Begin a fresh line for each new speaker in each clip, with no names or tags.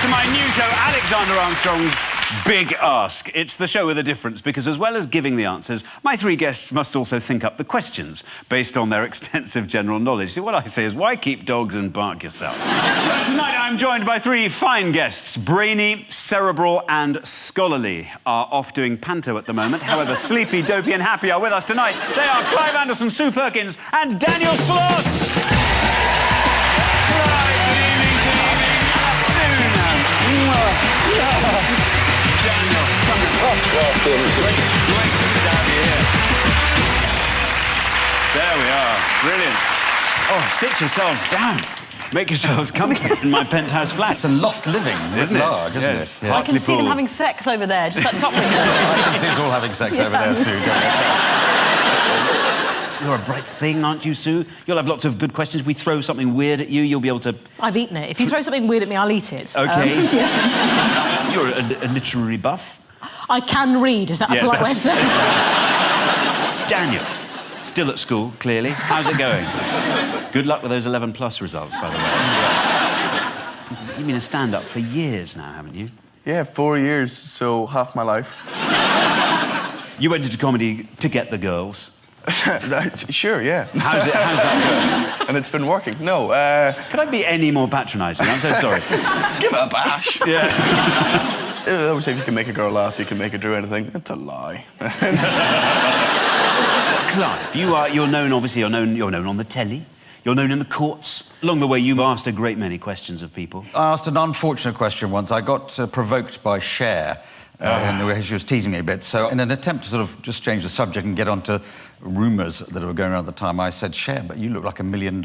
to my new show, Alexander Armstrong's Big Ask. It's the show with a difference because, as well as giving the answers, my three guests must also think up the questions based on their extensive general knowledge. See, what I say is, why keep dogs and bark yourself? Tonight, I'm joined by three fine guests. Brainy, cerebral and scholarly are off doing panto at the moment. However, sleepy, dopey and happy are with us tonight. They are Clive Anderson, Sue Perkins and Daniel Sloss. There we are. Brilliant. Oh, sit yourselves down. Make yourselves comfortable in my penthouse flat.
It's a loft living, isn't it? Large, isn't it?
Yeah. I can see them having sex over there, just that top window.
I can see us all having sex over there, Sue.
You're a bright thing, aren't you, Sue? You'll have lots of good questions. If we throw something weird at you, you'll be able to...
I've eaten it. If you throw something weird at me, I'll eat it.
OK. You're a literary buff.
I can read. Is that a polite way of saying it?
Daniel, still at school, clearly. How's it going? Good luck with those 11+ results, by the way. Yes. You've been a stand-up for years now, haven't you?
Yeah, 4 years, so half my life.
You went into comedy to get the girls.
Sure, yeah.
How's that going?
And it's been working. No,
Could I be any more patronising? I'm so sorry.
Give it a bash.
Yeah.
I would say if you can make a girl laugh, you can make her do anything. It's a lie.
Clive, you're known, obviously, you're known on the telly. You're known in the courts. Along the way, you've asked a great many questions of people.
I asked an unfortunate question once. I got provoked by Cher. In the way she was teasing me a bit. So in an attempt to sort of just change the subject and get onto rumours that were going around at the time, I said, Cher, but you look like $1 million.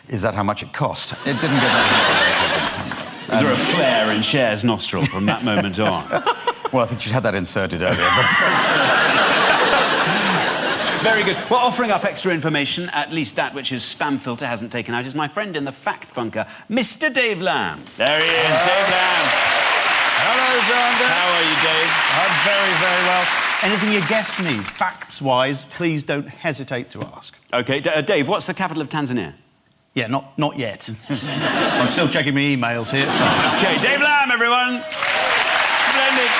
Is that how much it cost? It didn't get that.
Was there a flare in Cher's nostril from that moment on?
Well, I think she'd had that inserted earlier, but...
Very good. Well, offering up extra information, at least that which his spam filter hasn't taken out, is my friend in the fact bunker, Mr. Dave Lamb. There he is, Dave Lamb.
Hello, Xander.
How are you, Dave?
I'm very, very well. Anything your guests need, facts-wise, please don't hesitate to ask.
OK, Dave, what's the capital of Tanzania?
Yeah, not yet. I'm still checking my emails here.
OK, Dave Lamb, everyone. Splendid.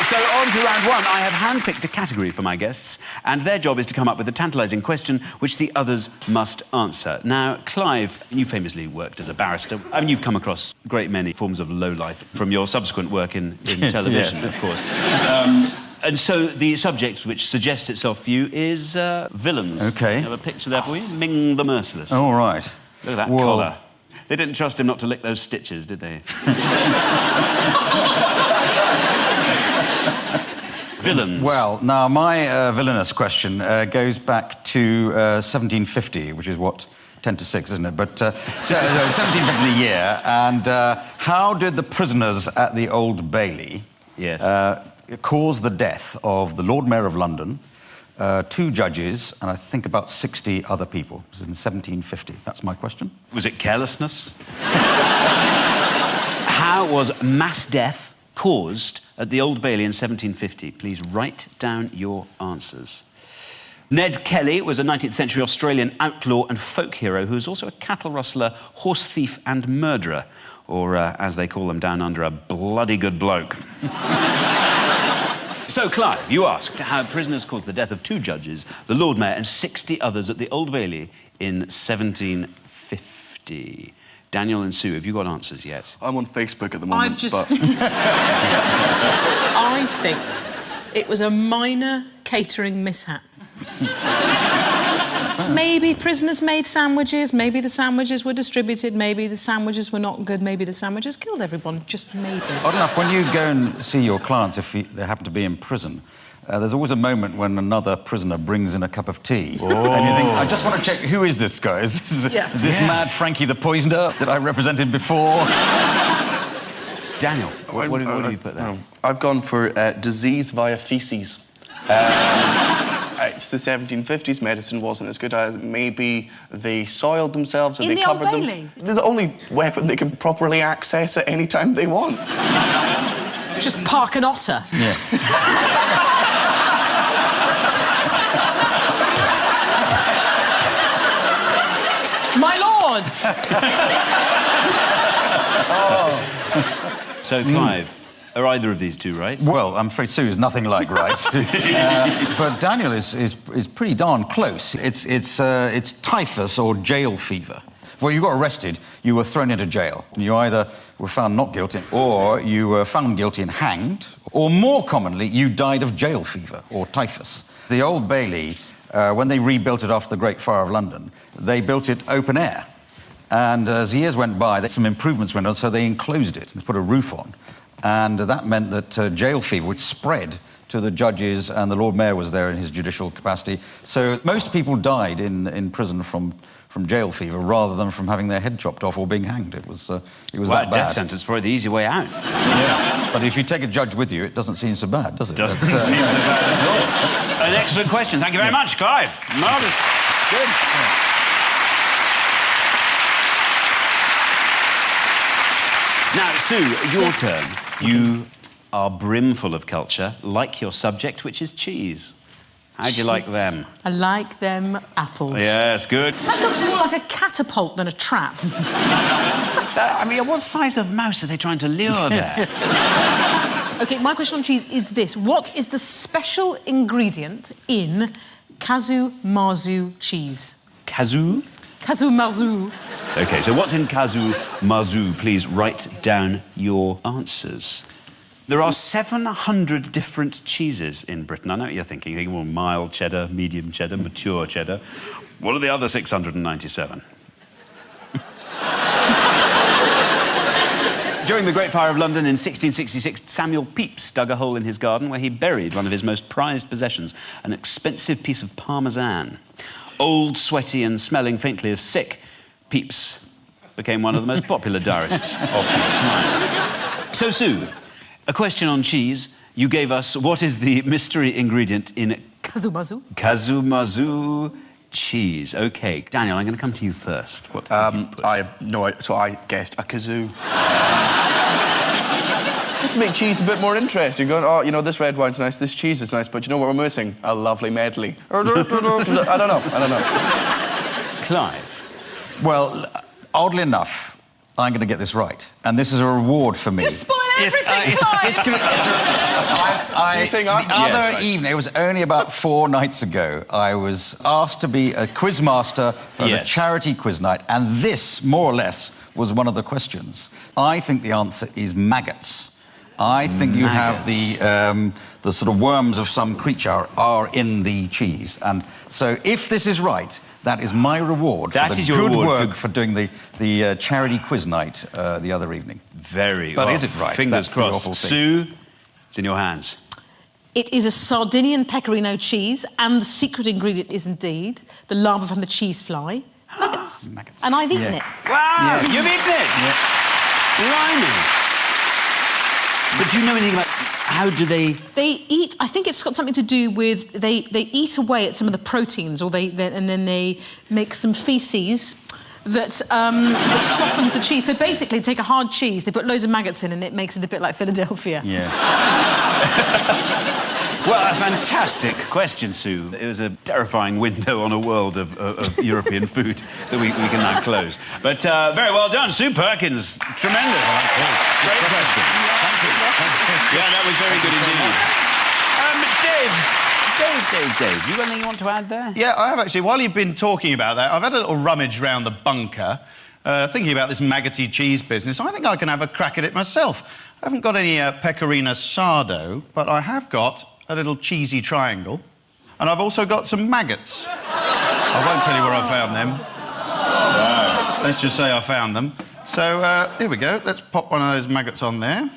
So, on to round one. I have handpicked a category for my guests, and their job is to come up with a tantalising question which the others must answer. Now, Clive, you famously worked as a barrister. I mean, you've come across a great many forms of lowlife from your subsequent work in television,
yes.
Of course. And so the subject which suggests itself for you is villains.
OK.
I have a picture there for you. Ming the Merciless.
All right.
Look at that collar. They didn't trust him not to lick those stitches, did they? Villains.
Well, now, my villainous question goes back to 1750, which is what, 10 to 6, isn't it? But 1750 the year, and how did the prisoners at the Old Bailey cause the death of the Lord Mayor of London, 2 judges, and I think about 60 other people? It was in 1750. That's my question.
Was it carelessness? How was mass death caused at the Old Bailey in 1750? Please write down your answers. Ned Kelly was a 19th century Australian outlaw and folk hero who was also a cattle rustler, horse thief and murderer, or as they call them down under, a bloody good bloke. So, Clive, you asked how prisoners caused the death of 2 judges, the Lord Mayor and 60 others at the Old Bailey in 1750. Daniel and Sue, have you got answers yet?
I'm on Facebook at the moment,
I think it was a minor catering mishap. Maybe prisoners made sandwiches, maybe the sandwiches were distributed, maybe the sandwiches were not good, maybe the sandwiches killed everyone, just maybe.
Odd enough, when you go and see your clients, if they happen to be in prison, there's always a moment when another prisoner brings in a cup of tea. Oh. And you think, I just want to check, who is this guy? Is this mad Frankie the Poisoner that I represented before?
Daniel, what have you put there?
I've gone for disease via faeces. It's the 1750s, medicine wasn't as good as maybe they soiled themselves or they covered them. They're the only weapon they can properly access at any time they want.
Just park an otter.
Yeah.
My lord!
So, Clive, are either of these two right?
Well, I'm afraid Sue's nothing like right. But Daniel is pretty darn close. It's typhus or jail fever. Well, you got arrested, you were thrown into jail. You either were found not guilty, or you were found guilty and hanged, or more commonly, you died of jail fever or typhus. The Old Bailey, when they rebuilt it after the Great Fire of London, they built it open air. And as years went by, some improvements went on, so they enclosed it and put a roof on. And that meant that jail fever, which spread to the judges, and the Lord Mayor was there in his judicial capacity. So most people died in prison from jail fever rather than from having their head chopped off or being hanged. It was that bad.
Death sentence is probably the easy way out.
Yeah. But if you take a judge with you, it doesn't seem so bad, does it?
Doesn't seem so bad at all. An excellent question. Thank you very much, Clive. Marvellous. Good. Now, Sue, your turn. You are brimful of culture, like your subject, which is cheese. How do you like them?
I like them apples.
Yes, good.
That looks more like a catapult than a trap.
I mean, what size of mouse are they trying to lure there?
OK, my question on cheese is this. What is the special ingredient in Casu Marzu cheese?
Casu?
Casu Marzu.
OK, so what's in Casu Marzu? Please write down your answers. There are 700 different cheeses in Britain. I know what you're thinking. You're thinking, well, mild cheddar, medium cheddar, mature cheddar. What are the other 697? During the Great Fire of London in 1666, Samuel Pepys dug a hole in his garden where he buried one of his most prized possessions, an expensive piece of Parmesan. Old, sweaty and smelling faintly of sick, Pepys became one of the most popular diarists of his time. So, Sue, a question on cheese. You gave us what is the mystery ingredient in
Casu Marzu.
Casu Marzu cheese. OK, Daniel, I'm going to come to you first. What
I have no idea, so I guessed a kazoo. Just to make cheese a bit more interesting. Going, oh, you know, this red wine's nice, this cheese is nice, but you know what we're missing? A lovely medley. I don't know.
Clive.
Well, oddly enough, I'm going to get this right, and this is a reward for me.
You spoil everything, Clive!
The other evening, it was only about 4 nights ago, I was asked to be a quizmaster for the charity quiz night, and this, more or less, was one of the questions. I think the answer is maggots. I think you have the sort of worms of some creature are in the cheese, and so if this is right, that is my reward for the good work for doing the charity quiz night the other evening.
Very
well.
But
is it right?
Fingers crossed. Sue, it's in your hands.
It is a Sardinian pecorino cheese, and the secret ingredient is indeed the larva from the cheese fly. Maggots.
Maggots.
And I've eaten it.
Wow, you've eaten it? Blimey. But do you know anything about how do they...
They eat... I think it's got something to do with... They eat away at some of the proteins, or and then they make some faeces that softens the cheese. So basically, take a hard cheese, they put loads of maggots in, and it makes it a bit like Philadelphia.
Yeah.
Well, a fantastic question, Sue. It was a terrifying window on a world of European food that we can now close. But very well done, Sue Perkins. Tremendous. Great question. Thank you. Yeah, that was very good indeed. Dave, you got anything you want to add there?
Yeah, I have actually. While you've been talking about that, I've had a little rummage around the bunker, thinking about this maggoty cheese business. I think I can have a crack at it myself. I haven't got any pecorino sardo, but I have got a little cheesy triangle, and I've also got some maggots. I won't tell you where I found them. No. Let's just say I found them. So, here we go. Let's pop one of those maggots on there.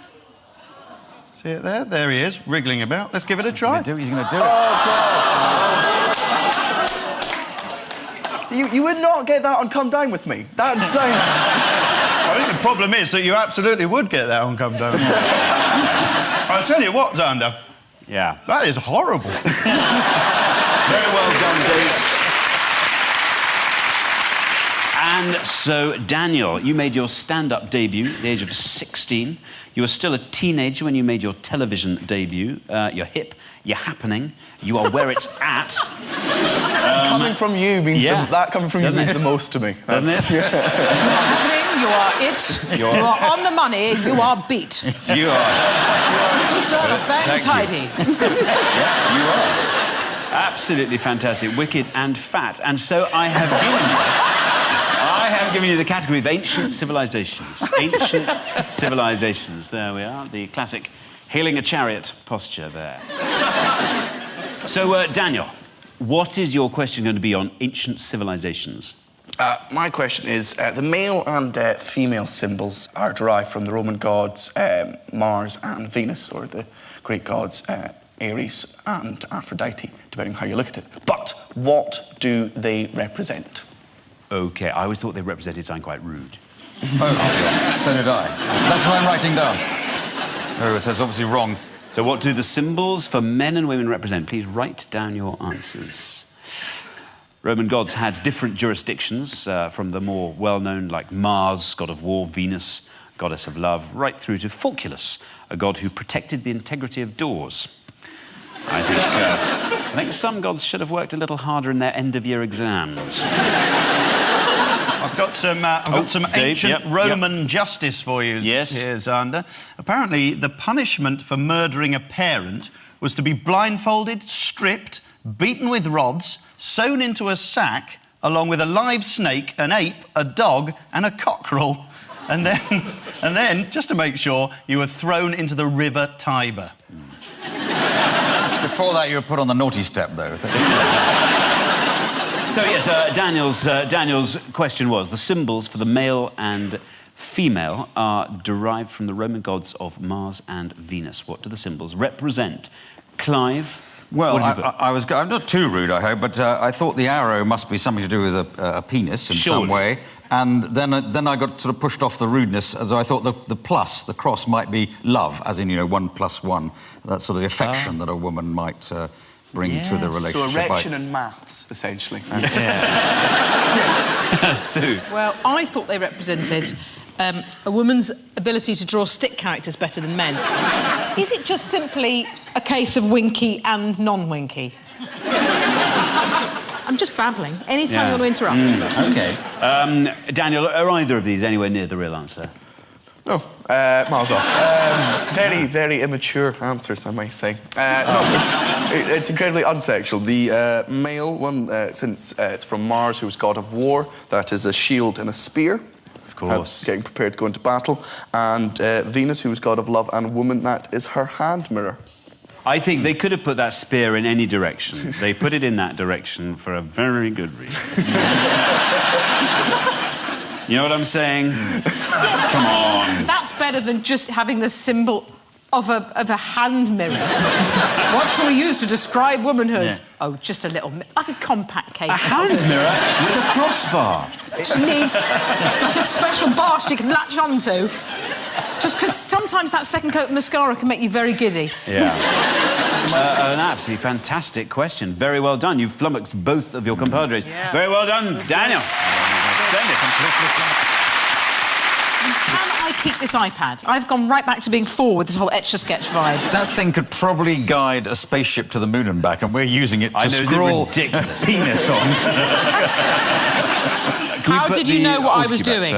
See it there? There he is, wriggling about. Let's give it a try.
He's going to do it.
Oh, God. You would not get that on Come Down With Me. That's insane.
I think the problem is that you absolutely would get that on Come Down With Me. I'll tell you what, Xander.
Yeah.
That is horrible.
Very well done, Dave. And so, Daniel, you made your stand-up debut at the age of 16. You were still a teenager when you made your television debut. You're hip, you're happening, you are where it's at.
Coming from you means that coming from you means the most to me.
Doesn't it?
Happening, you are it. You are on the money. You are beat.
You are.
Sir, bang tidy.
Yeah, you are. Absolutely fantastic, wicked and fat. And so I have given you the category of ancient civilizations. Ancient civilizations. There we are, the classic hailing a chariot posture there. So, Daniel, what is your question going to be on ancient civilizations?
My question is, the male and female symbols are derived from the Roman gods Mars and Venus, or the Greek gods Ares and Aphrodite, depending on how you look at it. But what do they represent?
OK, I always thought they represented something quite rude.
Oh, so did I. That's what I'm writing down. Oh, so it's obviously wrong.
So what do the symbols for men and women represent? Please write down your answers. Roman gods had different jurisdictions, from the more well-known, like Mars, god of war, Venus, goddess of love, right through to Fulculus, a god who protected the integrity of doors. I think some gods should have worked a little harder in their end-of-year exams.
I've got some ancient Roman justice for you.
Yes.
Here, Xander. Apparently, the punishment for murdering a parent was to be blindfolded, stripped, beaten with rods, sewn into a sack, along with a live snake, an ape, a dog, and a cockerel. And then, just to make sure, you were thrown into the river Tiber.
Before that, you were put on the naughty step, though.
So, yes, Daniel's question was, the symbols for the male and female are derived from the Roman gods of Mars and Venus. What do the symbols represent? Clive?
Well, I'm not too rude, I hope, but I thought the arrow must be something to do with a penis in some way. And then I got sort of pushed off the rudeness, as I thought the plus, the cross, might be love, as in, 1 + 1. That's sort of the affection that a woman might bring to the relationship.
So erection and maths, essentially.
Sue?
Well, I thought they represented a woman's ability to draw stick characters better than men. Is it just simply a case of winky and non-winky? I'm just babbling. Anytime you want to interrupt.
OK. Daniel, are either of these anywhere near the real answer?
No, miles off. Very, very immature answers, I might say. No, it's incredibly unsexual. The male one, since it's from Mars, who's god of war, that is a shield and a spear.
Of course.
Getting prepared to go into battle. And Venus, who's god of love and woman, that is her hand mirror.
I think they could have put that spear in any direction. They put it in that direction for a very good reason. You know what I'm saying? Come on.
That's better than just having the symbol of a hand mirror. What shall we use to describe womanhood?
Yeah.
Oh, just a little... like a compact case.
A hand mirror with a crossbar.
She needs like a special bar she can latch onto. Just because sometimes that second coat of mascara can make you very giddy.
Yeah. An absolutely fantastic question. Very well done. You've flummoxed both of your compadres. Yeah. Very well done, Daniel. Splendid.
Can I keep this iPad? I've gone right back to being 4 with this whole Etch-a-Sketch vibe.
That thing could probably guide a spaceship to the moon and back, and we're using it to scroll penis on.
How did you know what I was doing?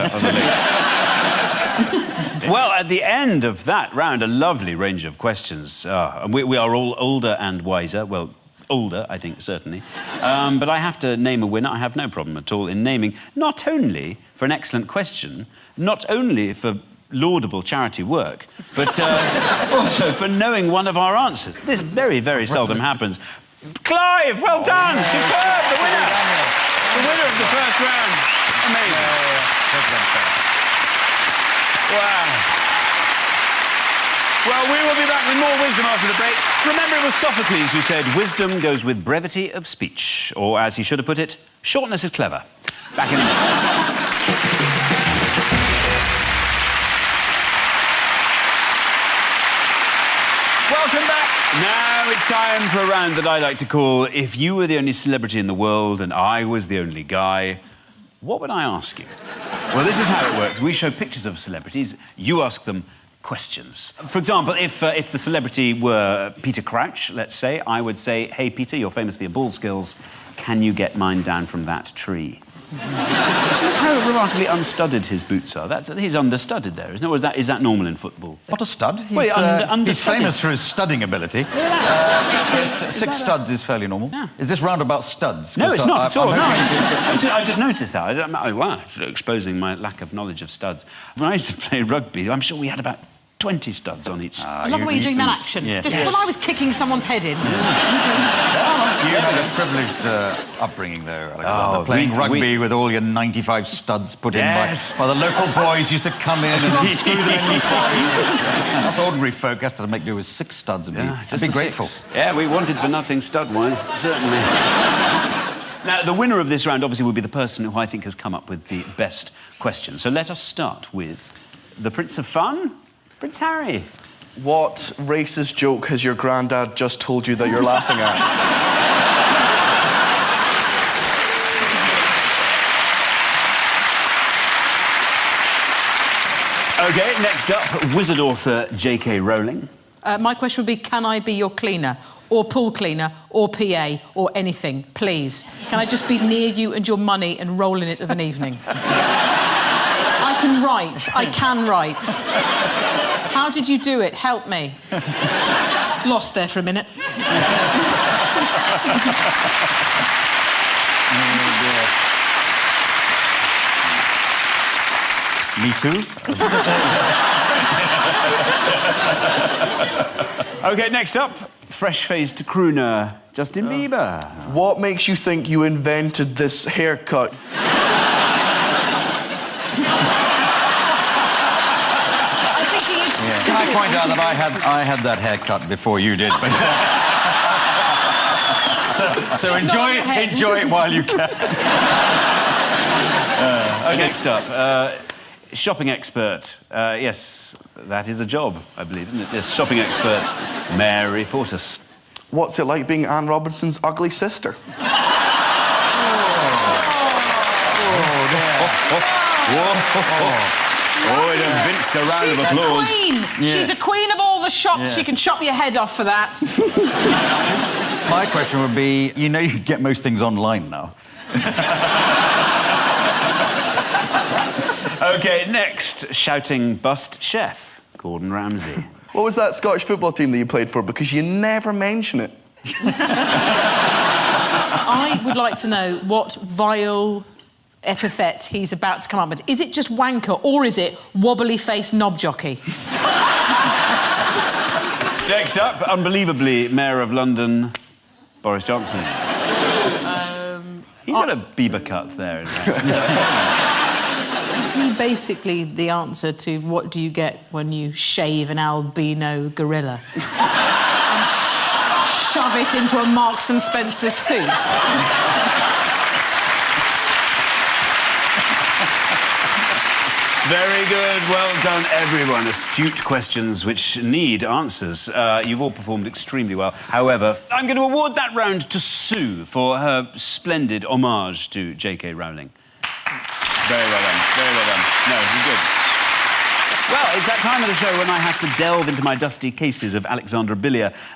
Well, at the end of that round, a lovely range of questions. And we are all older and wiser. Well, older, I think, certainly. But I have to name a winner. I have no problem at all in naming, not only for an excellent question, not only for laudable charity work, but also for knowing one of our answers. This very, very seldom happens. Clive, well done! Superb! The winner! The winner of the first round. Amazing. Wow. Well, we will be back with more wisdom after the break. Remember, it was Sophocles who said, wisdom goes with brevity of speech. Or, as he should have put it, shortness is clever. Back in a minute. Welcome back. Now it's time for a round that I like to call If You Were the Only Celebrity in the World and I Was the Only Guy, what would I ask you? Well, this is how it works. We show pictures of celebrities. You ask them questions. For example, if the celebrity were Peter Crouch, let's say, I would say, hey, Peter, you're famous for your ball skills. Can you get mine down from that tree? Look how remarkably unstudded his boots are. He's understudded there, isn't it? Or is that normal in football?
What a stud. He's, he's
understudded.
famous for his studding ability. Six studs is fairly normal.
Yeah.
Is this round about studs?
No, it's not at all.
I'm
I just noticed that. Wow, exposing my lack of knowledge of studs. When I used to play rugby, I'm sure we had about 20 studs on each.
I love the way you're doing that action.
Yeah.
Just when I was kicking someone's head in.
You had a privileged upbringing there, Alexander. Playing rugby with all your 95 studs put in by the local boys used to come in and screw them in. Us ordinary folk has to make do with 6 studs and be grateful.
6. Yeah, we wanted for nothing stud-wise, certainly. Now, the winner of this round obviously will be the person who I think has come up with the best question. So let us start with the Prince of Fun, Prince Harry.
What racist joke has your granddad just told you that you're laughing at?
OK, next up, wizard author J.K. Rowling.
My question would be, can I be your cleaner, or pool cleaner, or PA, or anything, please? Can I just be near you and your money and roll in it of an evening? I can write. I can write. How did you do it? Help me. Lost there for a minute.
Me too.
OK, next up, fresh-faced crooner Justin Bieber.
What makes you think you invented this haircut?
Can I point out that I had that haircut before you did? But, so enjoy it while you can.
Next up, shopping expert. Yes, that is a job, I believe, isn't it? Yes, shopping expert Mary Portas.
What's it like being Anne Robinson's ugly sister?
Oh, it evinced a round of applause.
She's a queen. Yeah. She's a queen of all the shops. Yeah. She can chop your head off for that.
My question would be, you know you can get most things online now.
OK, next, shouting bust chef, Gordon Ramsay.
What was that Scottish football team that you played for? Because you never mention it.
I would like to know what vile epithet he's about to come up with. Is it just wanker, or is it wobbly-faced knob jockey?
Next up, unbelievably, Mayor of London, Boris Johnson. He's got a Bieber cut there.
Is he basically the answer to what do you get when you shave an albino gorilla? And shove it into a Marks and Spencer suit?
Very good. Well done, everyone. Astute questions which need answers. You've all performed extremely well. However, I'm going to award that round to Sue for her splendid homage to J.K. Rowling. Very well done. Very well done. No, you're good. Well, it's that time of the show when I have to delve into my dusty cases of Alexandra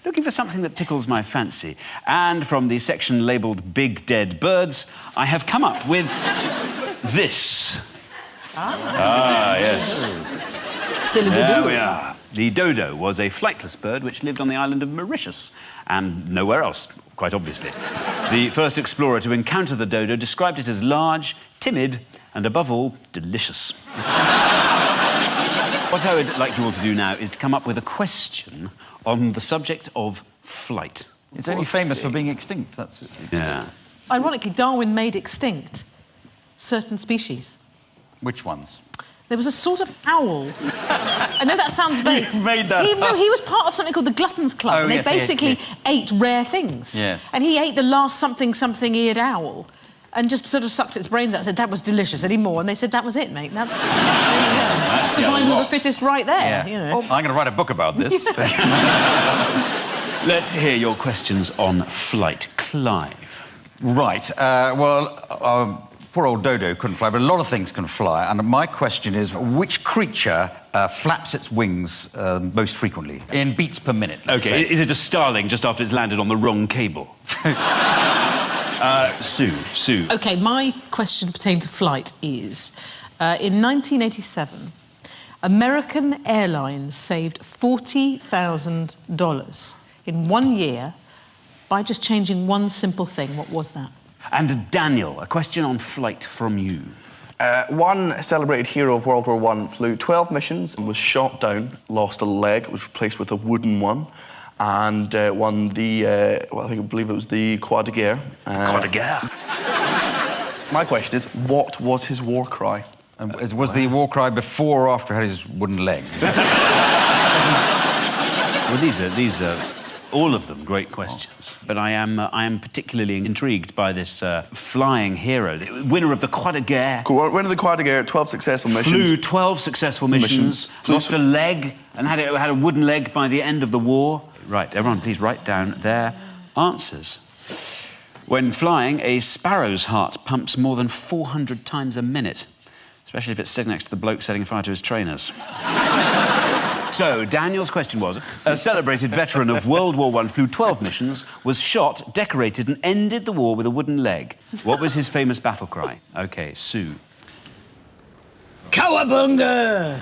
looking for something that tickles my fancy. And from the section labelled Big Dead Birds, I have come up with this. Yes. There we are. The dodo was a flightless bird which lived on the island of Mauritius and nowhere else, quite obviously. The first explorer to encounter the dodo described it as large, timid, and above all, delicious. What I would like you all to do now is to come up with a question on the subject of flight.
It's only famous for being extinct, that's it.
Yeah.
Ironically, Darwin made extinct certain species.
Which ones?
There was a sort of owl. I know that sounds vague.
You made that up.
He was part of something called the Gluttons Club, and they basically ate rare things.
Yes.
And he ate the last something-eared owl and just sort of sucked its brains out and said, that was delicious, any more? And they said, that was it, mate. That's survival of the fittest right there,
Yeah.
you know.
I'm going to write a book about this.
Let's hear your questions on flight. Clive.
Right. Poor old dodo couldn't fly, but a lot of things can fly. And my question is, which creature flaps its wings most frequently? In beats per minute.
OK, is it a starling just after it's landed on the wrong cable? Sue.
OK, my question pertaining to flight is, in 1987, American Airlines saved $40,000 in 1 year by just changing one simple thing. What was that?
And Daniel, a question on flight from you.
One celebrated hero of World War I flew 12 missions and was shot down, lost a leg, was replaced with a wooden one, and won the, I believe it was the Croix de Guerre.
Croix de Guerre.
My question is, what was his war cry?
Was the war cry before or after he had his wooden leg?
Well, these are all of them great questions. But I am particularly intrigued by this flying hero, the winner of the Croix de Guerre.
Winner of the Croix de Guerre, 12 successful missions.
Flew 12 successful missions. Lost a leg and had a wooden leg by the end of the war. Right, everyone, please write down their answers. When flying, a sparrow's heart pumps more than 400 times a minute, especially if it's sitting next to the bloke setting fire to his trainers. So, Daniel's question was, a celebrated veteran of World War I flew 12 missions, was shot, decorated and ended the war with a wooden leg. What was his famous battle cry? OK, Sue.
Cowabunga!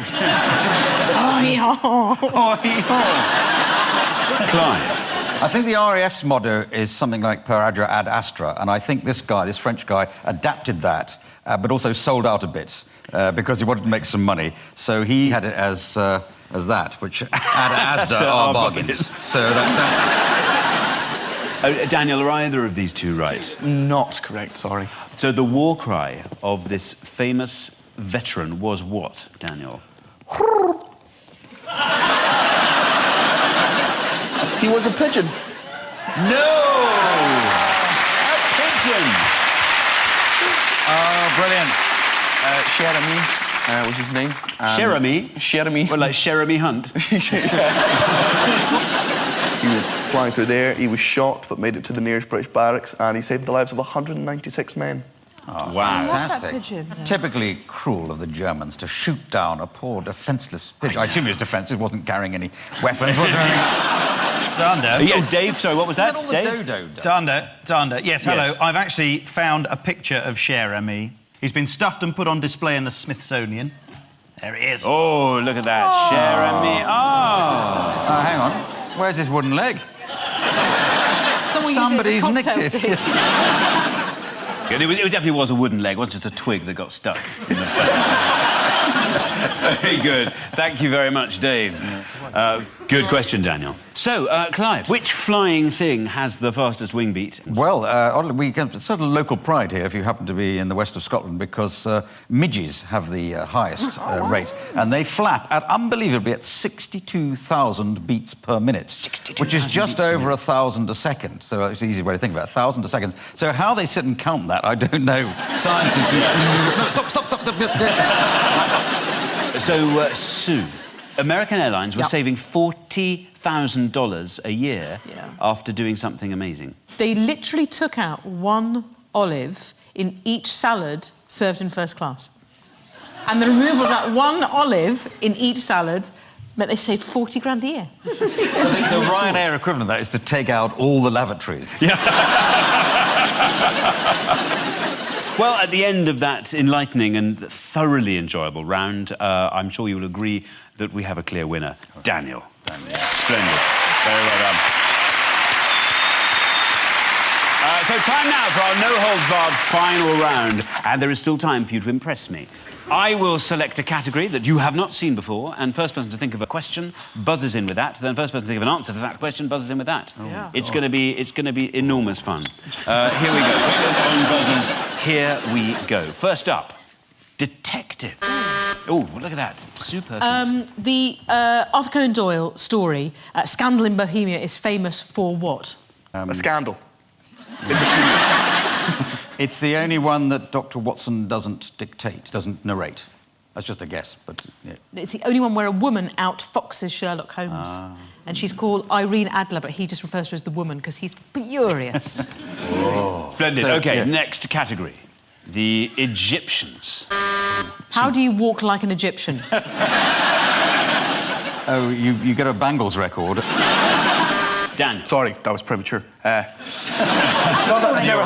Clive.
I think the RAF's motto is something like per adra ad astra, and I think this French guy, adapted that, but also sold out a bit because he wanted to make some money. So he had it as that, which ad astra are bargains. So that's...
Daniel, are either of these two right?
Not correct, sorry.
So the war cry of this famous veteran was what, Daniel?
He was a pigeon.
No! A pigeon!
Oh, brilliant.
Jeremy was his name.
Jeremy?
Jeremy.
Well, like Jeremy Hunt.
He was flying through there, he was shot, but made it to the nearest British barracks, and he saved the lives of 196 men.
Oh,
wow.
Fantastic.
Pigeon, yeah.
Typically cruel of the Germans to shoot down a poor defenceless pigeon. I assume he was defenceless, wasn't carrying any weapons, was there?
Yeah, Dave, sorry, what was that?
All the
Dave?
dodo.
Tander. Yes, hello.
Yes.
I've actually found a picture of Jeremy. He's been stuffed and put on display in the Smithsonian. There he is.
Oh, look at that, Jeremy. Oh.
Hang on. Where's his wooden leg?
Somebody's
nicked it.
It definitely was a wooden leg, it wasn't just a twig that got stuck in the phone. Very good. Thank you very much, Dave. Good question, Daniel. So, Clive, which flying thing has the fastest wing beat?
Well, oddly, we get sort of local pride here if you happen to be in the west of Scotland, because midges have the highest rate, and they flap at, unbelievably, at 62,000 beats per minute, which is just over 1,000 a second. So it's an easy way to think about it, 1,000 a second. So how they sit and count that, I don't know. Scientists... No, stop.
So, Sue, American Airlines were saving $40,000 a year after doing something amazing.
They literally took out one olive in each salad served in first class. And the removal of that one olive in each salad meant they saved 40 grand a year.
The Ryanair equivalent of that is to take out all the lavatories.
Yeah. Well, at the end of that enlightening and thoroughly enjoyable round, I'm sure you will agree that we have a clear winner. Daniel. Splendid. Very well done. So time now for our no-holds-barred final round, and there is still time for you to impress me. I will select a category that you have not seen before, and first person to think of a question buzzes in with that. Then first person to think of an answer to that question buzzes in with that. It's going to be enormous fun. Here we go. Fingers on buzzers. Here we go. First up, detective. Oh, look at that. Super.
The Arthur Conan Doyle story, Scandal in Bohemia, is famous for what?
A scandal.
It's the only one that Dr. Watson doesn't dictate, doesn't narrate. That's just a guess, but... Yeah.
It's the only one where a woman outfoxes Sherlock Holmes. And she's called Irene Adler, but he just refers to her as the woman because he's furious.
Splendid.
So,
OK, next category. The Egyptians.
How do you walk like an Egyptian?
Oh, you get a Bangles record.
Dan.
Sorry, that was premature. Well, that never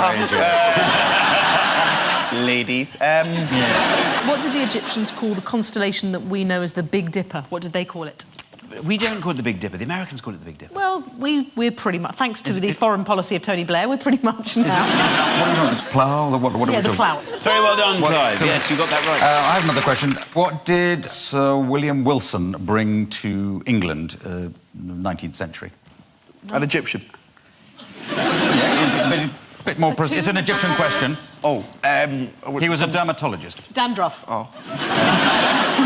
Ladies.
What did the Egyptians call the constellation that we know as the Big Dipper? What did they call it?
We don't call it the Big Dipper. The Americans call it the Big Dipper.
Well, we're pretty much, thanks to the foreign policy of Tony Blair, we're pretty much now.
What are we talking? The plough? What are we
Yeah, the
talking?
plough.
Very well done, Clive.
so-
Yes, you got that right.
I have another question. What did Sir William Wilson bring to England in the 19th century?
An Egyptian.
Yeah, a bit more. It's an Egyptian question.
Oh,
He was a dermatologist.
Dandruff.
Oh.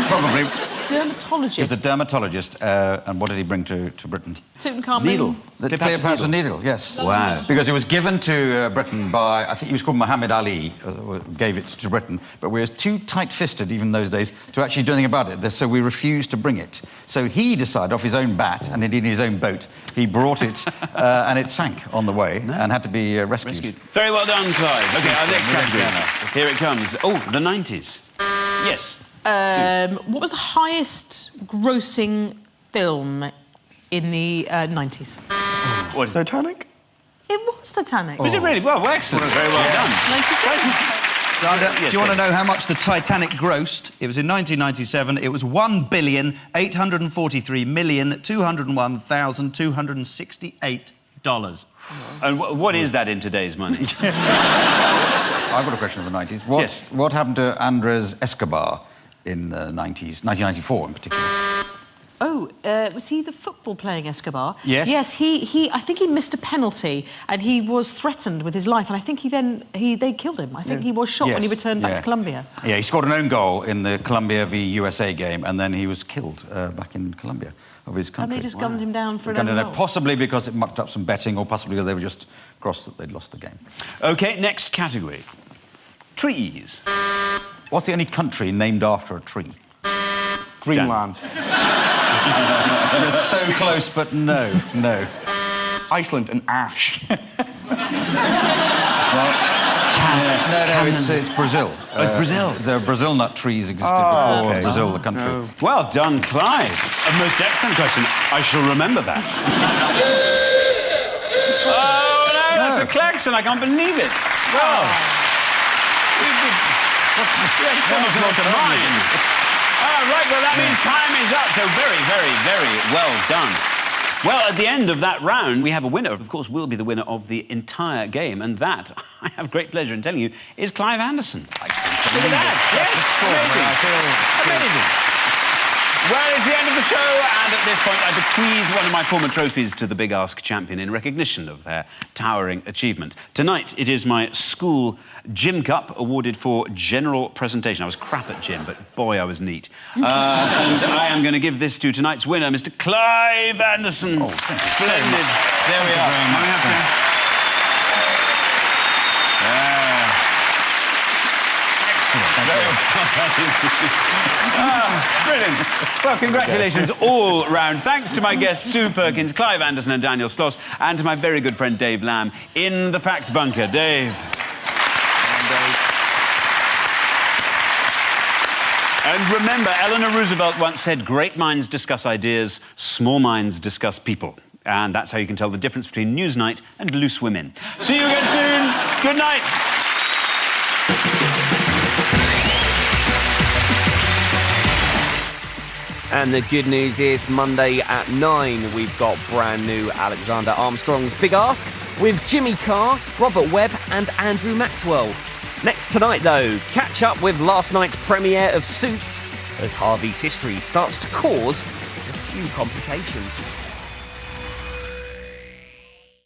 Probably. He
Dermatologist.
was a dermatologist, and what did he bring to Britain?
Tutankhamun.
Needle.
The
Cleopatra's
Cleopatra's needle, yes.
Wow.
Because it was given to Britain by, I think he was called Muhammad Ali, gave it to Britain, but we were too tight-fisted, even in those days, to actually do anything about it, so we refused to bring it. So he decided, off his own bat, and indeed his own boat, he brought it, and it sank on the way, and had to be rescued.
Very well done, Clive. OK, our next category. Here it comes. Oh, the 90s. Yes.
What was the highest grossing film in the 90s?
What is it?
Titanic?
It was Titanic.
Was it really? Well, excellent. Very well done.
97.
Do you want to know how much the Titanic grossed? It was in 1997. It was $1,843,201,268.
And what is that in today's money?
I've got a question of the 90s.
Yes.
What happened to Andres Escobar in the 90s, 1994 in particular?
Oh, was he the football playing Escobar?
Yes.
Yes, I think he missed a penalty and he was threatened with his life, and I think they killed him. I think he was shot when he returned back to Colombia.
Yeah, he scored an own goal in the Colombia v USA game, and then he was killed back in Colombia of his country.
And they just gunned him down for an own goal.
Possibly because it mucked up some betting, or possibly because they were just cross that they'd lost the game.
OK, next category. Trees.
What's the only country named after a tree?
Greenland.
You're so close, but no.
Iceland and ash.
No, it's Brazil.
Oh, it's Brazil.
The Brazil nut trees existed before Brazil, the country.
Well done, Clive. A most excellent question. I shall remember that. Oh, no, that's the klaxon. I can't believe it. Well, we had so much more to mind. Right, well, that means time is up. So very, very, very well done. Well, at the end of that round, we have a winner. Of course, we'll be the winner of the entire game. And that, I have great pleasure in telling you, is Clive Anderson. Look at that. Yes, amazing. Well, it's the end of the show, and at this point I bequeath one of my former trophies to the Big Ask champion in recognition of their towering achievement. Tonight it is my school gym cup, awarded for general presentation. I was crap at gym, but boy, I was neat. And I am going to give this to tonight's winner, Mr. Clive Anderson.
Oh, thank you.
Splendid. There we are.
Very much.
Brilliant. Well, congratulations all round. Thanks to my guests, Sue Perkins, Clive Anderson and Daniel Sloss, and to my very good friend Dave Lamb in the Fact Bunker. Dave. And remember, Eleanor Roosevelt once said, great minds discuss ideas, small minds discuss people. And that's how you can tell the difference between Newsnight and loose women. See you again soon. Good night.
And the good news is Monday at 9, we've got brand new Alexander Armstrong's Big Ask with Jimmy Carr, Robert Webb and Andrew Maxwell. Next tonight, though, catch up with last night's premiere of Suits as Harvey's history starts to cause a few complications.